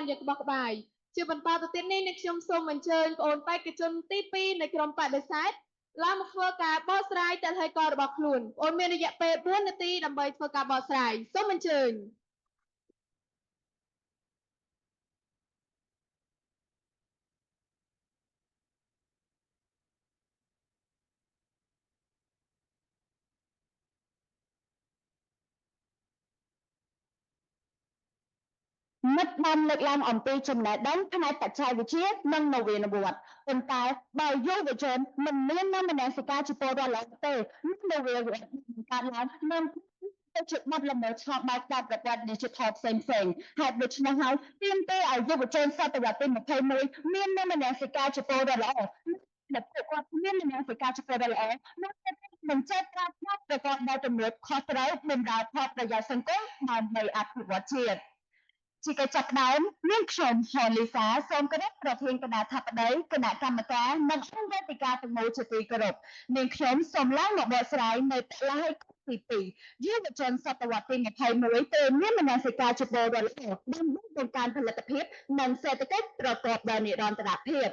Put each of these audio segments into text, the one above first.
បានយ៉ាងក្បោះក្បាយជាបន្តទៅទៀតនេះអ្នកខ្ញុំសូមអញ្ជើញបងប្អូនបេក្ខជនទី2នៃក្រុមបដិសេធឡើងមកធ្វើការបកស្រាយតលហេតុការណ៍របស់ខ្លួនបងប្អូនមានរយៈពេល4នាទីដើម្បីធ្វើការបកស្រាយសូមអញ្ជើញមិត្តបានលើកឡើងអំពីចំណេះដឹងផ្នែកបច្ចេកវិទ្យានិងនវានុវត្តន៍ប៉ុន្តែបើយុវជនមិនមានមនសិការជាពលរដ្ឋល្អទេនវានុវត្តន៍បង្កើតឡើងនឹងទៅជាបទល្មើសឆ្លងបែបការប្រព័ន្ធ digital ផ្សេងៗហេតុដូច្នេះហើយទាមទារឲ្យយុវជនសតវត្សទី21មានមនសិការជាពលរដ្ឋល្អដែលពួកគាត់មានមនសិការជាពលរដ្ឋល្អនឹងចេះប្រើប្រាស់ប្រកបដោយទំនួលខុសត្រូវបម្រើផលប្រយោជន៍សង្គមដើម្បីអភិវឌ្ឍជាតិជាកិច្ចចាប់ផ្ដើមមានខ្ញុំហនលីសាសូមគោរពប្រធានគណៈអធិបតីគណៈកម្មការនិងអង្គវេទិកាទាំងមូលជាទីគោរពនាងខ្ញុំសូមឡើងមកបកស្រាយនៅតឡៃទី2យុវជនសតវត្សទី21ត្រូវមានមនសិការជាពលរដ្ឋល្អដើម្បីបង្កើនផលិតភាពនិងសេដ្ឋកិច្ចប្រកបដោយនិរន្តរភាព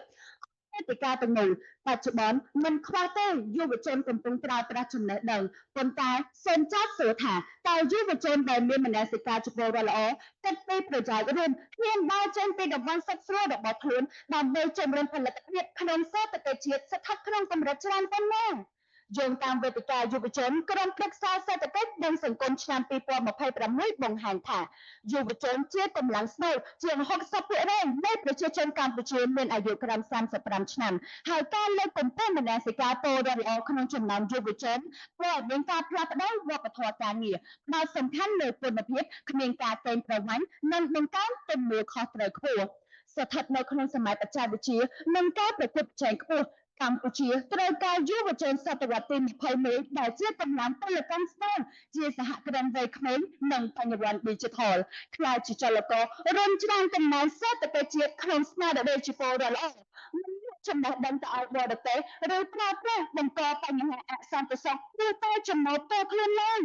វេទិកាទាំងនោះបច្ចុប្បន្នមិនខ្វះទេយុវជនកំពុងប្រើប្រាស់ចំណេះដឹងប៉ុន្តែសូមចាត់សួរថាតើយុវជនដែលមានមនសិការជាពលរដ្ឋល្អគិតពីប្រយោជន៍រួមហ៊ានដើរចេញពីតំបន់សិទ្ធិស្រួលរបស់ខ្លួនដើម្បីជំរុញផលិតភាពក្នុងសេដ្ឋកិច្ចជាតិស្ថិតក្នុងកម្រិតច្រើនប៉ុណ្ណាយោងតាមវេទិកាយុវជនក្រុមប្រឹក្សាសេដ្ឋកិច្ចនិងសង្គមឆ្នាំ2026បង្ហាញថាយុវជនជាកម្លាំងស្នូលជាង60%នៃប្រជាជនកម្ពុជាមានអាយុក្រោម35ឆ្នាំហើយការលើកកម្ពស់មនសិការពលរដ្ឋល្អក្នុងចំណោមយុវជនព្រោះមានការផ្លាស់ប្ដូរវប្បធម៌ការងារផ្ដោតសំខាន់លើគុណភាពគ្មានការកេងប្រវ័ញ្ចនិងបង្កើនទំនួលខុសត្រូវខ្ពស់ស្ថិតនៅក្នុងសម័យបច្ចេកវិទ្យានិងការប្រកួតប្រជែងខ្ពស់កម្ពុជាត្រូវការយុវជនសតវត្សទី21ដែលជាកម្លាំងពលកម្មស្នូលជាសហគ្រិនវ័យក្មេងនិងបញ្ញវន្ត Digital ខ្លាចជាចលកររួមច្រានកំណើនសេដ្ឋកិច្ចជាតិក្នុងស្មារតីជាពលរដ្ឋល្អមិនយកចំណេះដឹងទៅឲ្យបរទេសឬប្រើប្រាស់បង្កបញ្ហាអសន្តិសុខឬតែចំណូលផ្ទាល់ខ្លួនឡើយ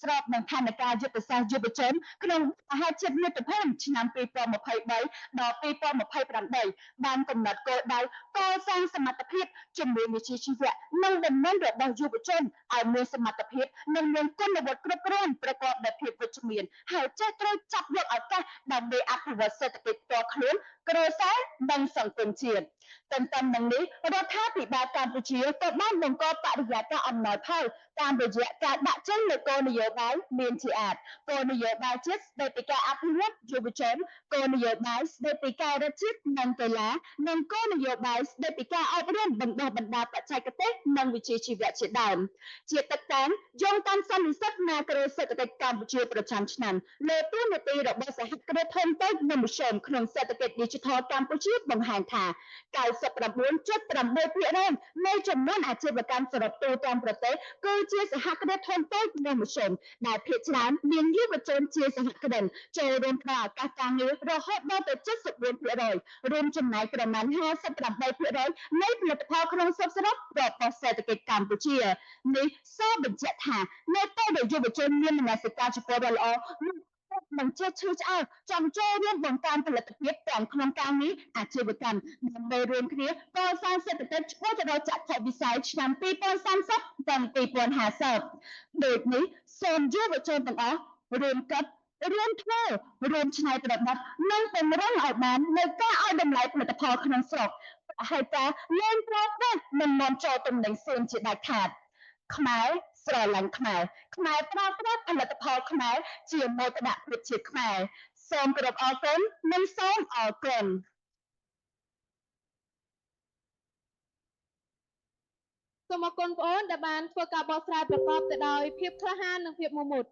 ស្របនឹងផែនការយុទ្ធសាស្ត្រយុវជនក្នុងសហជីពមាតុភូមិឆ្នាំ2023ដល់2028បានកំណត់គោលដៅកសាងសមត្ថភាពជំនាញវិជ្ជាជីវៈនិងបំណងរបស់យុវជនឲ្យមានសមត្ថភាពនិងមានគុណវុឌ្ឍិគ្រប់គ្រាន់ប្រកបដោយភាពវិជ្ជមានហើយចេះត្រូវចាប់យកឱកាសដើម្បីអភិវឌ្ឍសេដ្ឋកិច្ចផ្ទាល់ខ្លួនគ្រួសារនិងសង្គមជាតិទន្ទឹមនឹងនេះរដ្ឋាភិបាលកម្ពុជាក៏បានបង្កបរិយាកាសអំណោយផលតាមរយៈការដាក់ចេញនូវគោលនយោបាយមានជាអាចគោលនយោបាយជាតិស្តីពីការអភិវឌ្ឍយុវជនគោលនយោបាយស្តីពីការរកជាតិនិងកីឡានិងគោលនយោបាយស្តីពីការអប់រំបណ្ដុះបណ្ដាលបច្ចេកទេសនិងវិជ្ជាជីវៈជាដើមជាទឹកតាំងយោងតាមសន្និសីទនាក្រូសេដ្ឋកិច្ចកម្ពុជាប្រចាំឆ្នាំលើទូនាទីរបស់សហគ្រាសធុនតូចនិងមធ្យមក្នុងសេដ្ឋកិច្ច Digital កម្ពុជាបង្ហាញថា99.8%នៃចំនួនអាជីវកម្មសរុបទូទាំងប្រទេសគឺជាសហគ្រាសធុនតូចនិងមធ្យមដែលភាគច្រើនមានយុវជនជាសហគ្រិនចូលរួមផ្តល់ឱកាសការងាររហូតដល់ទៅ74%រួមចំណែកប្រមាណ58%នៃផលិតផលក្នុងស្រុកសរុបរបស់សេដ្ឋកិច្ចកម្ពុជានេះសបញ្ជាក់ថានៅពេលដែលយុវជនមានមនសិការជាពលរដ្ឋល្អនឹងជាឈឺឆ្អែលចង់ចូលរួមបង្កើនផលិតភាពទាំងក្នុងការងារអាជីវកម្មដើម្បីរួមគ្នាកសាងសេដ្ឋកិច្ចឆ្ពោះទៅរកចក្ខុវិស័យឆ្នាំ2030និង2050ដូចនេះសូមយុវជនទាំងអស់រួមគិតរួមធ្វើរួមច្នៃប្រឌិតនិងពង្រឹងឲ្យបាននៅការឲ្យតម្លៃផលិតផលក្នុងស្រុកហើយការលែងប្រើប្រាស់មិននាំចូលទំនិញសៀនជាដាច់ខាតខ្មែរស្រឡាញ់ខ្មែរខ្មែរប្រើប្រាស់ផលិតផលខ្មែរជាមោទនភាពជាតិខ្មែរសូមគោរពអរគុណនិងសូមអរគុណសូមអរគុណបងប្អូនដែលបានធ្វើការបកស្រាយប្រកបទៅដោយភាពក្លាហាននិងភាពមោះមុត